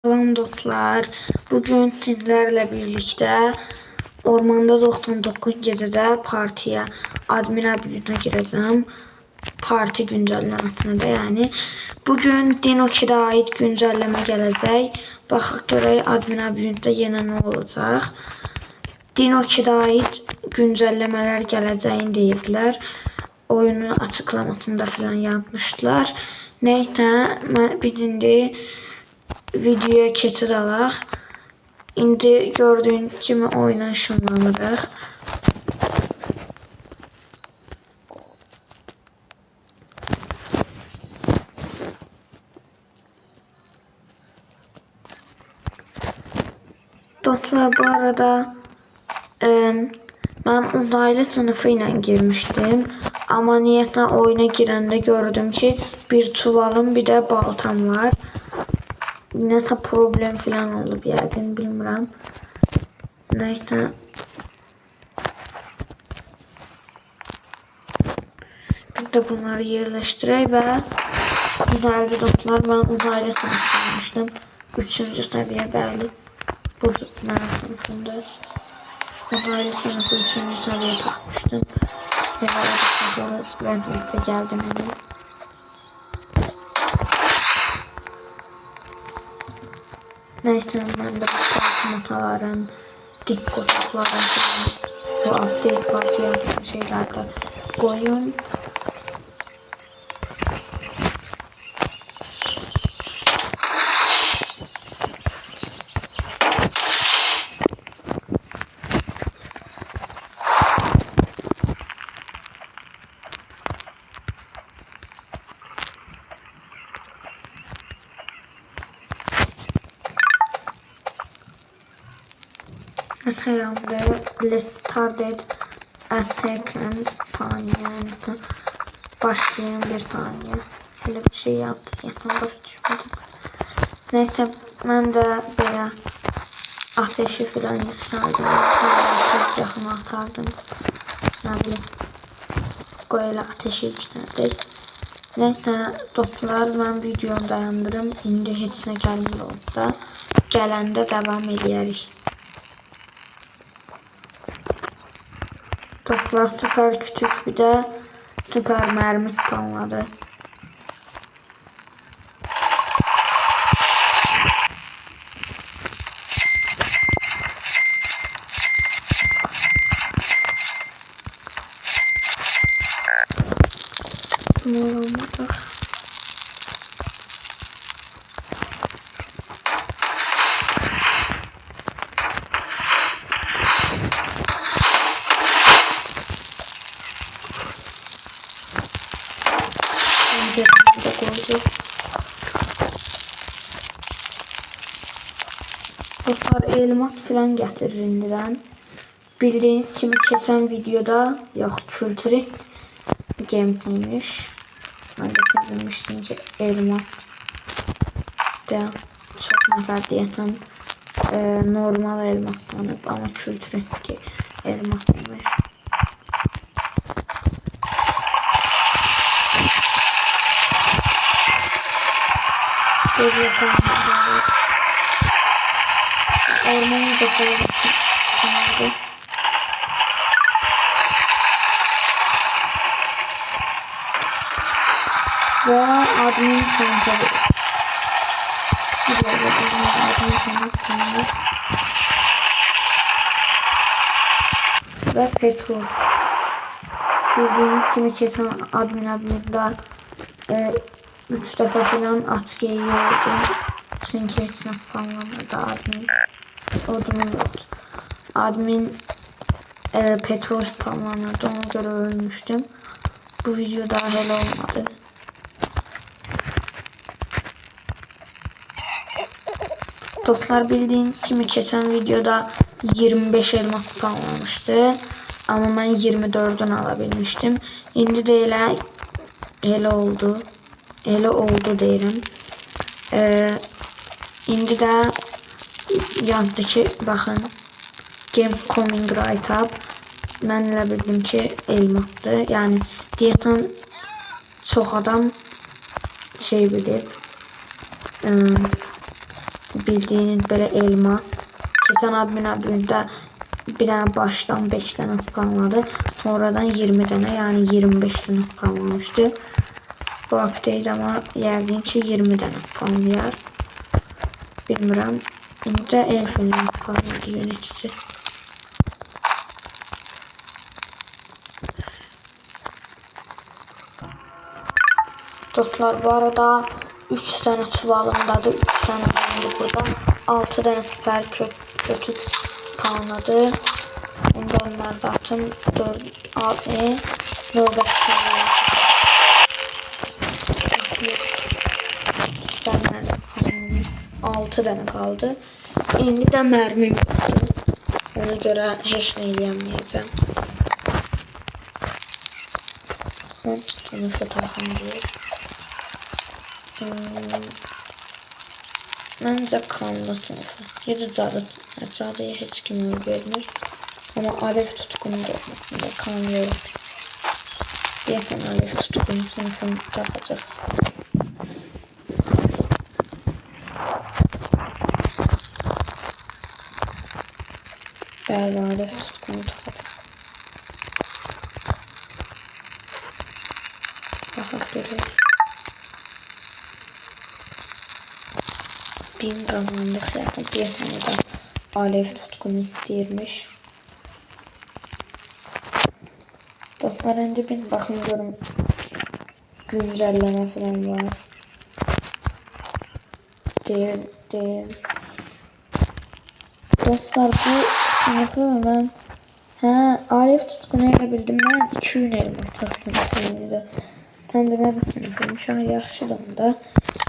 Salam dostlar, bugün sizlerle birlikte Ormanda 99 gecede partiye admin abiyine gireceğim. Parti güncellemesine de yani. Bugün Dino 2'də ait güncelleme gelecek. Baxaq görək admin abiyində yenə nə olacaq. Dino 2'də ait güncellemeler geleceğini deyirlər. Oyunu açıklamasında falan yazmışlar. Neyse, biz indi videoya keçid alaq. İndi gördüğünüz kimi oyuna ışınlanırıq. Dostlar, bu arada ben uzaylı sınıfı ile girmiştim. Ama niyeyse oyuna girende gördüm ki bir çuvalım bir de baltam var. Neyse problem falan oldu bir yerden bilmiyorum. Neyse. Biz de bunları yerleştireyim ve güzeldi dostlar. Ben uzaylı sınıfı almıştım. 3. seviye belli. Bu benim sınıfımda. Uzaylı sınıfı 3. seviye takmıştım. Herhalde ben birlikte geldim hemen. Neyse, ben de bu mataların, diskotopların, bu update parti yaptığım şeylerde koyun. Mesela let's started a second saniye mesela başlayan bir saniye. Öyle bir şey yaptık ya, sonra düşmedik. Neyse, ben de böyle ateşi falan yükseldim. Çok yakın atardım. Ne bileyim. Böyle ateşi yükseldik. Neyse dostlar, ben videomu dayandırım. İndi heç nə gəlmir olsa, gələndə devam edərik. Dostlar, süper küçük bir de süper mermi spamladı. Ne olmadı? Dostlar, elmas falan getirir indidən. Bildiğiniz kimi keçən videoda yox, kültürün gamesiymiş. Ben de söylemiştim ki elmas de çok nəfər deyəsən normal elmas sanıb, ama kültürün ki elmasıymış. Ormanı da falan. Ve admin çantalı. Admin çantası ve petrol. Bildiğiniz gibi geçen admin abimizde 3 defa falan açık yiyordum. Çünkü hiç nasıl anlamadı admin. Odunum yoktu. Admin petrol spamlanırdı, ona göre ölmüştüm. Bu video daha hele olmadı. Dostlar, bildiğiniz gibi geçen videoda 25 elmas spamlamıştı. Ama ben 24'ünü alabilmiştim. Şimdi de hele oldu. Hele oldu derim. Şimdi de yandaki bakın. Games coming right up. Ben elə bildim ki elmasdır. Yani deyəsən çox adam şey bilir. bildiğiniz böyle elmas. Keçen admin abimizde bir tane baştan 5 tane spamladı. Sonradan 20 tane yani 25 tane spamlamıştı. Bu update ama yəqin ki 20 tane spamlayar. Bilmirəm. İndi də elfinin spamladı yönetici. Dostlar bu arada 3 tane çuvalımdadır. 3 tane kaldı burada. 6 tane süper kötü spamladı. Şimdi onları da atım 4 növbət spamladı. 6 tane kaldı. Şimdi də mərmim yoxdur. Ona görə heç nə eləyəməyəcəm. Nasıl sınıfı taxındır? Məncə kanlı sınıfı. Ya da cadı sınıfı. Cadıya heç kim öldürmür. Ama alev tutkunun da olmasında kanlı olur. Deyəsən alev tutkunun sınıfını tapacaq. Bəli, alev tutkunu tapacaq. Baxaq görək. 1000 qazandıq yaxın. Bir tane də alev tutkunu istəyirmiş. Dostlar, indi biz baxın görüm güncəlləmə falan var. Deyil. Dostlar, bu sınıfı mən alev tutkunu elə bildim. Mən 2 gün elmasaq sınıfıydı. Sən də nə sınıfıymış? Yaxşıdır onda.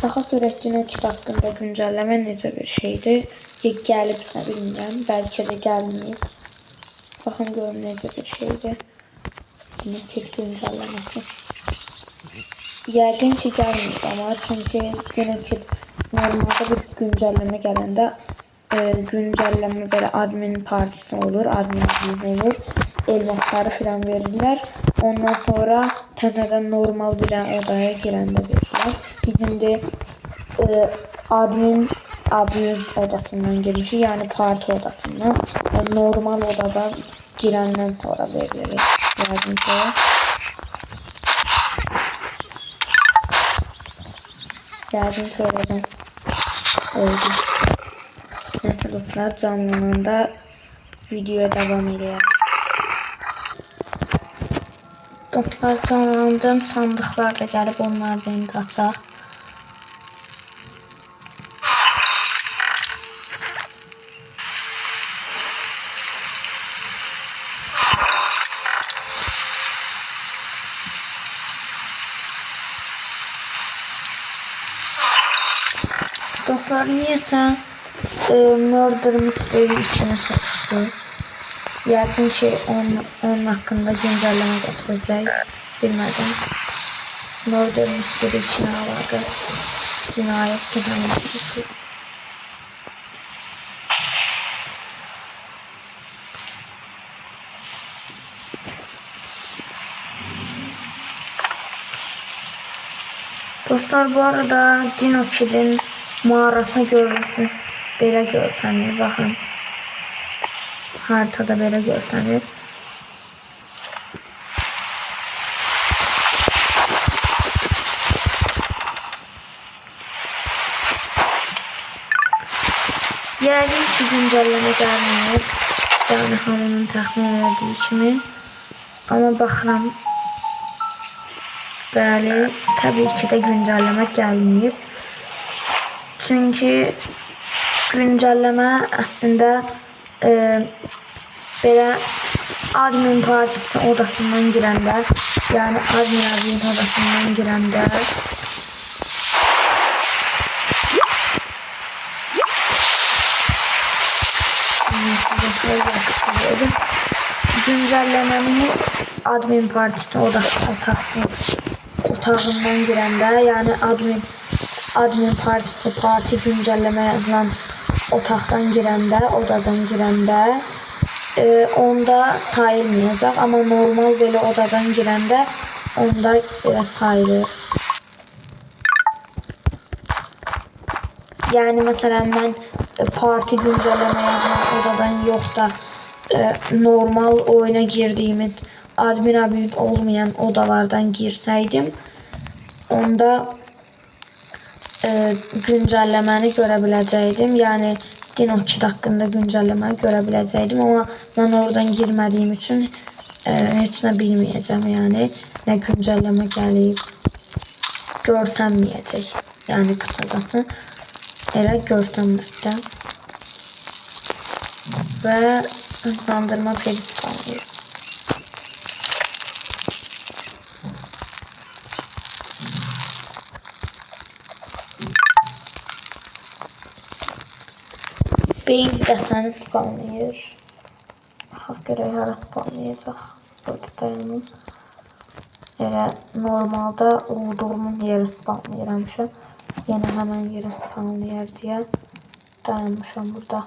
Baxaq görək Dinokid haqqında güncəlləmə necə bir şeydir. Gəlibsə bilmirəm. Bəlkə də gəlməyib. Baxın görüm necə bir şeydir. Dinokid güncəlləməsi. Yəqin ki gəlməyib amma çünki Dinokid normalda bir güncəlləmə gələndə güncəlləmə belə admin partisi olur, admin olur. Elmasları filan verirlər. Ondan sonra təzədən normal bir odaya girəndə verirlər. Biz indi admin abuse odasından girmişik, yani parti odasından. Normal odadan girəndən sonra verilir. Yardım ki. Yardım ki olacaq. Oldu. Neyse dostlar, canlananda videoya devam edelim. Dostlar, canlandım. Sandıqlar da gəlib, onlardan qaçaq. Dostlar, niyəsə Murder Mystery içine seçti. Yəqin ki onun hakkında güncelleme getirecek. Bilmədim. Murder Mystery içine əlaqə cinayət cinayət. Dostlar, bu arada Dinokid'in mağarasını görürsünüz. Belə görsənir, baxın. Haritada belə görsənir. Yəqin ki güncəlləmə gəlməyib. Yəni hamının təxmin elədiyi kimi. Amma baxıram. Bəli, təbii ki də güncəlləmə gəlməyib. Çünki güncəlləmə əslində belə admin partisi odasından girəndə, yəni admin odasından girəndə güncəlləməni admin partisi otağından girəndə, yəni admin partisi parti güncəlləmə yazılan otaqdan girəndə, odadan girəndə onda sayılmayacaq, amma normal belə odadan girəndə onda belə sayılır. Yani mesela ben parti güncelleme yazan odadan yok da normal oyuna girdiğimiz admin abuse olmayan odalardan girseydim onda güncelleməni görə biləcəkdim. Yəni Dinoki haqqında güncelleməni görə biləcəkdim. Amma mən oradan girmədiyim üçün heç nə bilməyəcəm. Yəni nə güncelleme gəlib görsənməyəcək. Yəni qısacası elə görsənməkdə və hızlandırma perisi qalır. Base desəni spawnlayır. Bax görək hara spawnlayacaq. Burada dayanım. Elə normalda olduğumuz yeri spawnlayır həmişə. Yenə həmən yeri spawnlayır deyə dayanmışam burada.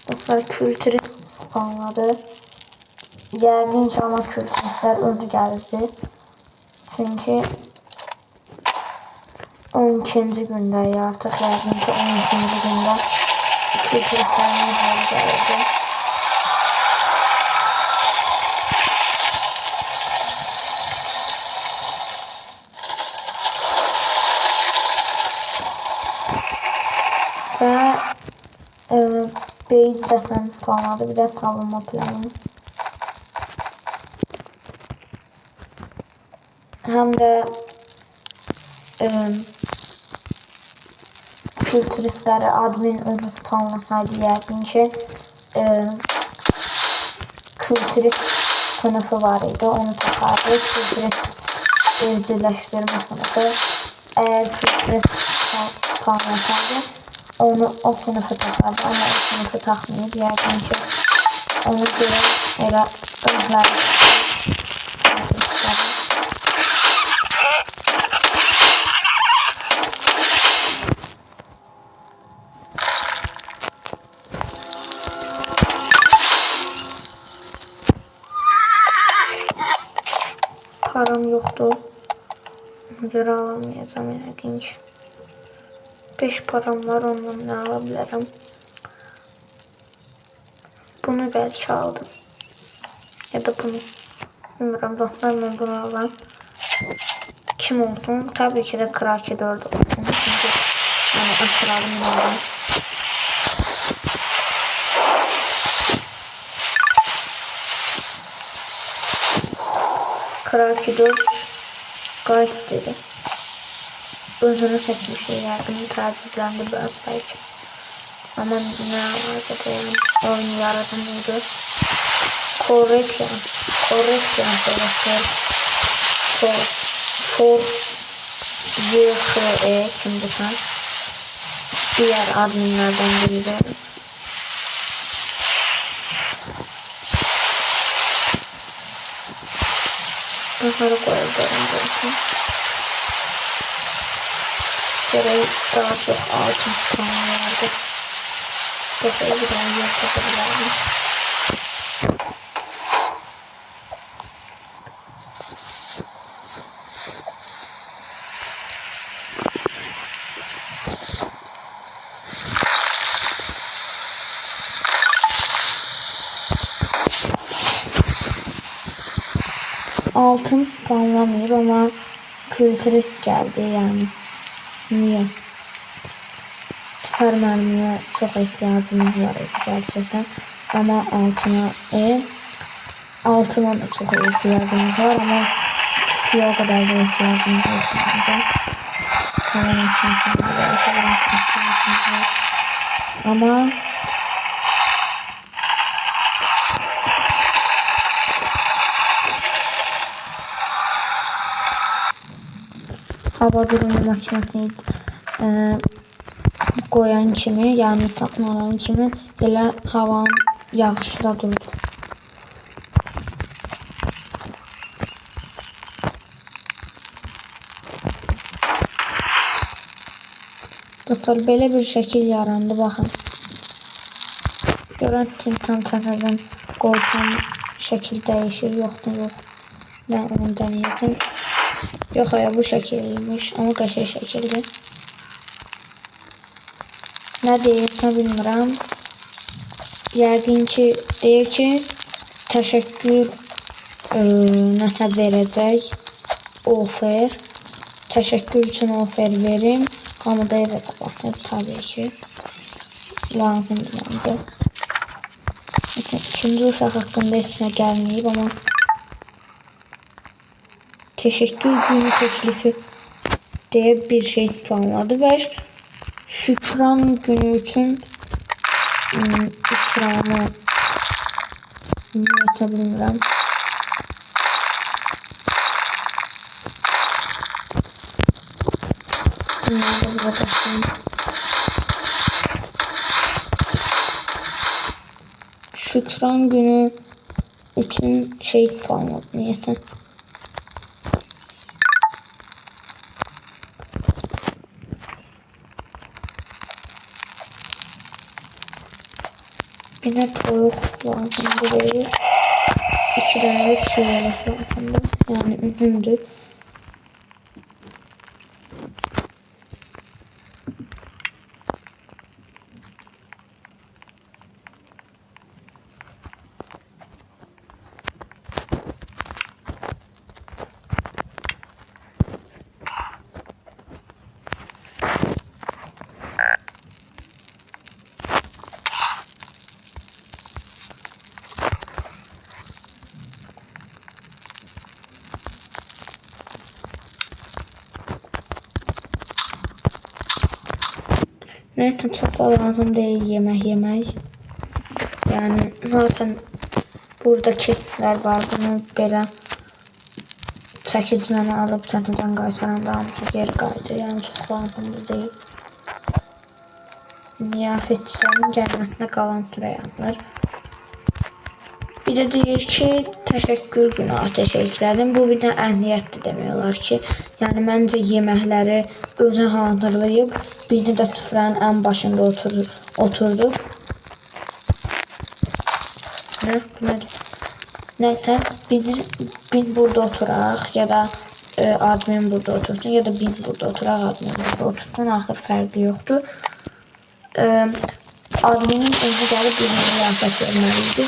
Dostlar kültürist spawnladı. Yəqin ki ama kültüristlər özü gəlirdi. Çünki 12-ci gündəyik artıq. Yəqin ki 12-ci gündə kültüristlərin özləri gəlirdi. Və base desəni spawnladı, bir də savunma planı. Həm də külturistləri admin özü spawnlasaydı yəqin ki külturist sınıfı var idi, onu tapardı. Külturist evcilleşdirmə sınıfı. Eğer külturist spawnlasaydı onu o sınıfı takardı ama o sınıfı takmayıp yəqin ki onu görə elə özləri param yoktu. Ona göre alamayacağım yəqin ki. 5 param var, ondan ne alabilirim? Bunu belki aldım. Ya da bunu. Bilmiyorum dostlar, ben bunu alayım. Kim olsun? Tabii ki de Kraki 4 olsun. Çünkü yani asıralım bundan. Kraki 4 Guys dedi. Özünü seçmiş, yardımı tacizlendi belki. Ama ne var dedim, oyunu yaradan oydu. Correctyan arkadaşlar. For YHE kimdi kan? Diğer adminlerden biri de. Bunları koyalım belki. Gereği daha çok altın spawnlardı. Kafayı bir daha yer takabilirdim. Altın spawnlamıyor ama kültürist geldi yani. Niye? Süper mermiye çok ihtiyacımız var gerçekten. Ama altına da çok ihtiyacımız var ama küçüğe o kadar da ihtiyacımız var. Ama hava durumu makinesini koyan kimi, yani satın alan kimi elə havanın yağışda durdu. Dostlar, belə bir şəkil yarandı, baxın. Görən silsəm təzədən qoysam şəkil dəyişir, yoxsa yox. Ben onu deneyeceğim. Yok ya, bu şəkiliymiş, amma qəşəng şəkildir. Nə deyirsə bilmirəm. Yəqin ki, deyir ki, təşəkkür nəsə verəcək. Offer. Təşəkkür üçün offer verim. Hamıda evet basır tabii ki. Lazımdır bence. Mesela ikinci uşaq hakkında heç nə gəlməyib, amma teşekkür günü teklifi diye bir şey planladı ve şükran günü için ikramı niyete bilmirəm. Şükran günü için şey planladı niyeyse. Bize toyuq lazımdır deyir. 2 dənə də çiğ lazımdır. Yani üzümdür. Neyse, çok da lazım değil yemek. Yani zaten burada keksler var. Bunu belə çəkicilərini alıb çətidən qaytaranda hamısı geri qayıdır. Yani çok lazımdır değil. Ziyafetçilerin gelmesine kalan süre yazılır. Bir de deyir ki, təşəkkür günü ateş ekledim. Bu bir də əziyyətdir demək olar ki. Yəni məncə yeməkləri özü hazırlayıb, bizi də süfrənin ən başında oturdu. Neyse, biz burada oturaq ya da admin burada otursun ya da biz burada oturaq, admin burada otursun. Axır fərqi yoxdur. Adminin özü gəlib bizə riyasət verməliydi.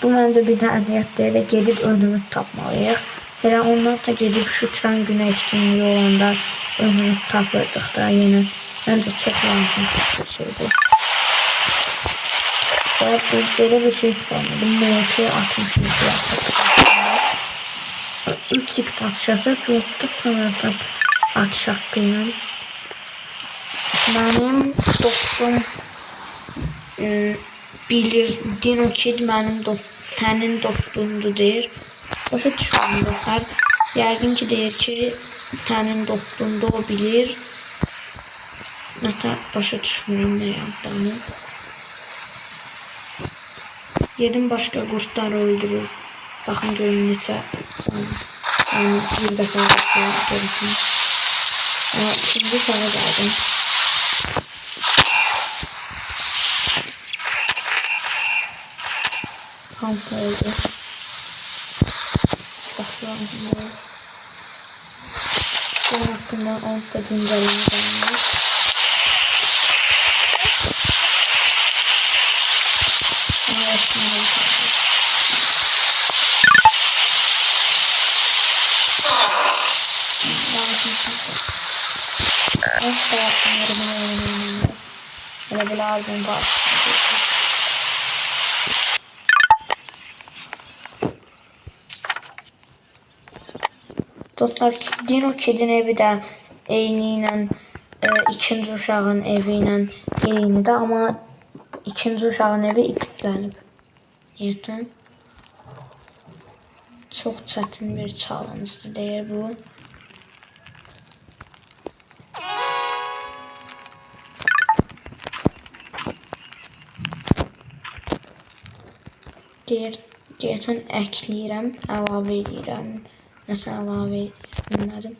Bu məncə bizə əziyyət deyil, gedib özümüz tapmalıyıq. Elə ondan sonra gedib şükran günü etkinliği olanda özümüz tapırdıq da yenə. Məncə çox lazım bir şeydir. Belə bir şey ispaniyadım. M2 60 3x atış atıb, yoxdur sanırsam atış haqqı ilə. Mənim dostum bilir, Dino Kid sənin dostundur deyir. Başa düşmürəm dostlar. Yəqin ki deyir ki, sənin dostundur, o bilir. Nəsə başa düşmürəm nə yazdığını. 7 başqa qurtları öldürür. Baxın görün neçə. Yəni bir dəfə görürsün. İkinci uşağa gəldim. Hamısı öldü. Baxıyorum şimdi. Bunun hakkında 10 sekund gəlini gəlmiş. Hele böyle albüm var. Dostlar, Dino Kid'in evi də eyni ilə ikinci uşağın evi ilə eynidir, amma ikinci uşağın evi x-lənib. Niyəsə? Çox çətin bir challenge deyir bu. Deyəsən əkləyirəm, əlavə edirəm. Nəsə əlavə bilmədim.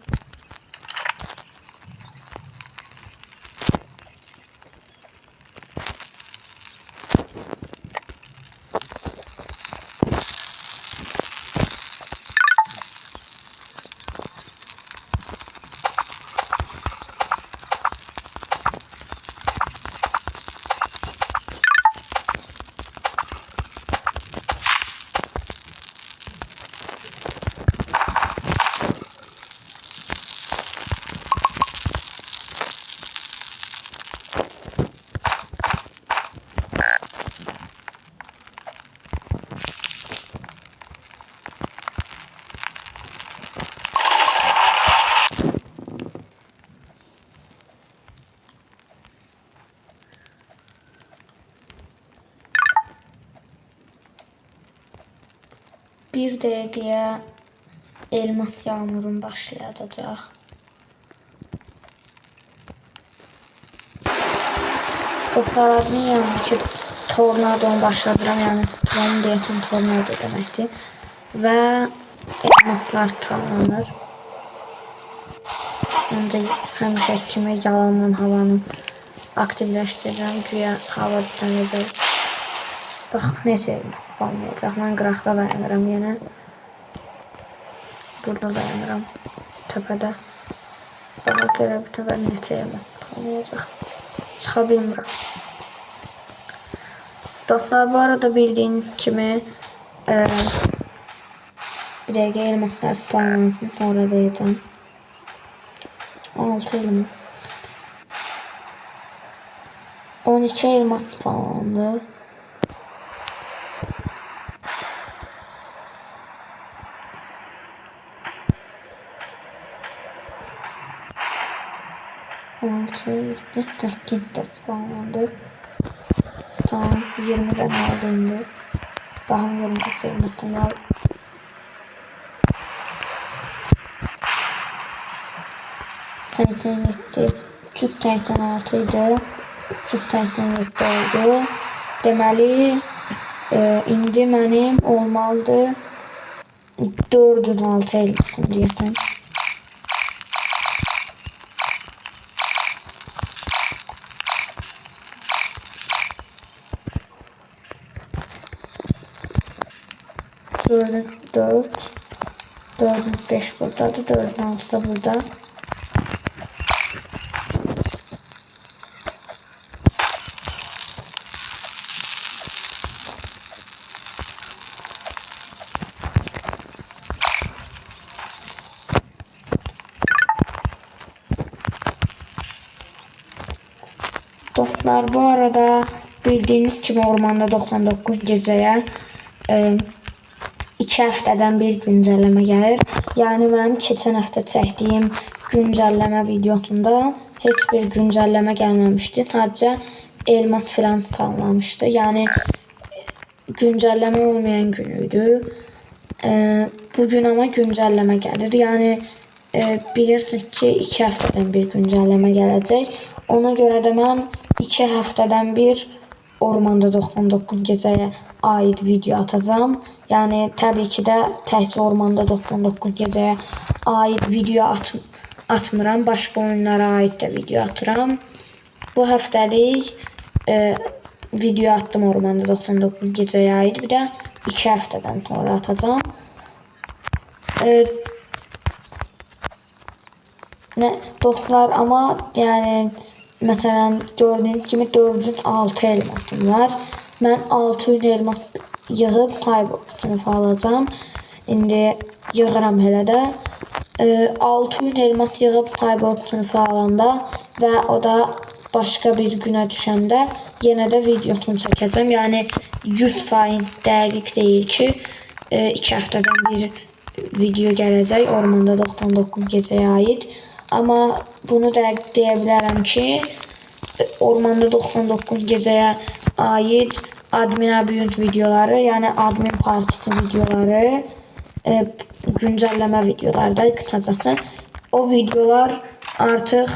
1 dəqiqəyə elmas yağmurum başlayacaq. Dostlar, adını yandı ki, tornadonu başladıram. Yəni Storm deyəsən tornado deməkdir. Və elmaslar sağlanır. Ancaq həmişə kimi yalanla havanı aktivləşdirirəm. Güya hava düzələcək. Bax, necə elmas spawnlayacaq. Mən qıraqda dayanıram yenə. Burada dayanıram. Təpədə. Baxa, görə bir səfər necə elmas spawnlayacaq. Çıxa bilmirəm. Dostlar, bu arada bildiyiniz kimi bir dəqiqə elmaslar spawnlansın, sonra deyəcəm. 6 elmas. 12 elmas spawnlandı. Sekiz spawnlandı. Tamam, 20'den aldı indi. Daha 20 elmasını al. Sayısı 386 idi. 387 oldu. Deməli, indi mənim olmalıdır 406 elmasım deyəsən. Dört, 405 buradadır, 406 da burada. Dostlar, bu arada bildiğiniz kimi ormanda 99 gecəyə 2 həftədən bir güncəlləmə gəlir. Yəni mənim keçən həftə çəkdiyim güncəlləmə videosunda heç bir güncəlləmə gəlməmişdi. Sadəcə elmas filan spawnlamışdı. Yəni güncəlləmə olmayan gün idi. Bugün ama güncəlləmə gəlir. Yəni bilirsiniz ki 2 həftədən bir güncəlləmə gələcək. Ona görə də mən 2 həftədən bir ormanda 99 gecəyə aid video atacağım. Yəni təbii ki də təkcə ormanda 99 gecəyə aid video atmıram. Başqa oyunlara aid də video atıram. Bu həftəlik video attım ormanda 99 gecəyə aid. Bir də 2 həftədən sonra atacağım. Dostlar, ama yani mesela gördüğünüz gibi 406 elmasım var. Ben 600 elmas yığıb Cyborg sınıfı alacağım. İndi yığıram hələ də. 600 elmas yığıb Cyborg sınıfı alanda və o da başqa bir günə düşəndə yenə də videosunu çəkəcəm. Yəni 100% dəqiq deyil ki 2 həftədən bir video gələcək ormanda 99 gecəyə aid. Ama bunu da deyə bilərəm ki ormanda 99 gecəyə aid admin abuse videoları, yəni admin partisi videoları, güncəlləmə videoları da qısacası. O videolar artıq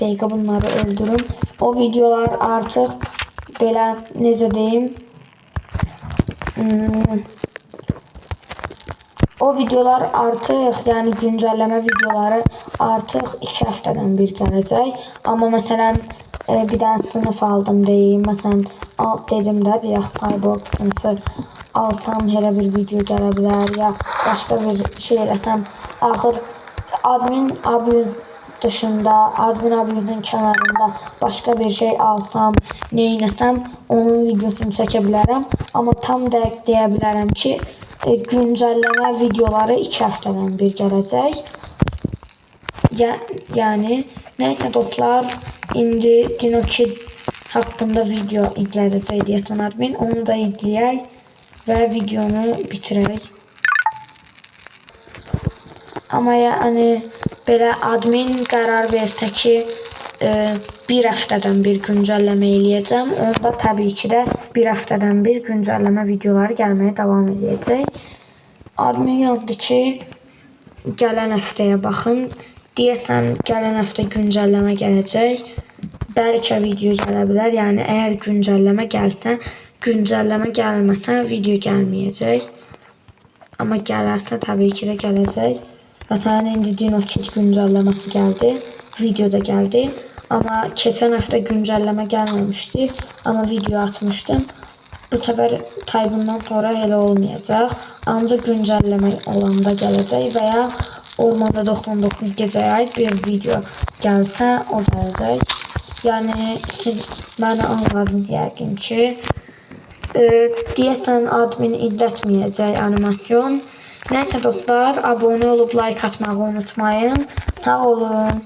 dəqiqə bunları öldürüm. O videolar artıq belə necə deyim, o videolar artıq, yəni güncəlləmə videoları artıq 2 həftədən bir gələcək. Amma məsələn bir dənə sınıf aldım deyim. Məsələn dedim də bir Cyborg sınıfı alsam elə bir video gələ bilər ya başqa bir şey eləsəm. Axır admin abuse dışında, admin abuse'un kənarında başqa bir şey alsam, neynəsəm onun videosunu çəkə bilərəm. Amma tam dəqiq deyə bilərəm ki güncəlləmə videoları 2 həftədən bir gələcək. Yəni neyse dostlar, indi Dino2 haqqında video izləyəcək deyəsən admin. Onu da izləyək və videonu bitirək. Amma yəni belə admin qərar versə ki bir həftədən bir güncəlləmə eləyəcəm. Onda təbii ki də bir həftədən bir güncəlləmə videoları gəlməyə davam edəcək. Admin yazdı ki, gələn həftəyə baxın. Deyəsən gələn həftə güncəlləmə gələcək. Bəlkə video gələ bilər. Yəni əgər güncəlləmə gəlsə, güncəlləmə gəlməsə video gəlməyəcək. Amma gələrsə təbii ki də gələcək. Məsələn, indi DinoKit güncəlləməsi gəldi. Video da gəldi. Amma keçən həftə güncəlləmə gəlməmişdi. Amma video atmışdım. Bu səfər Taybundan sonra elə olmayacaq. Ancaq güncəlləmə olanda gələcək və ya Ormanda 99 gecəyə aid bir video gəlsə, o gələcək. Yəni, siz məni anladınız yəqin ki. Deyəsən, admin izlətməyəcək animasyon. Nəysə dostlar, abunə olub like atmağı unutmayın. Sağ olun.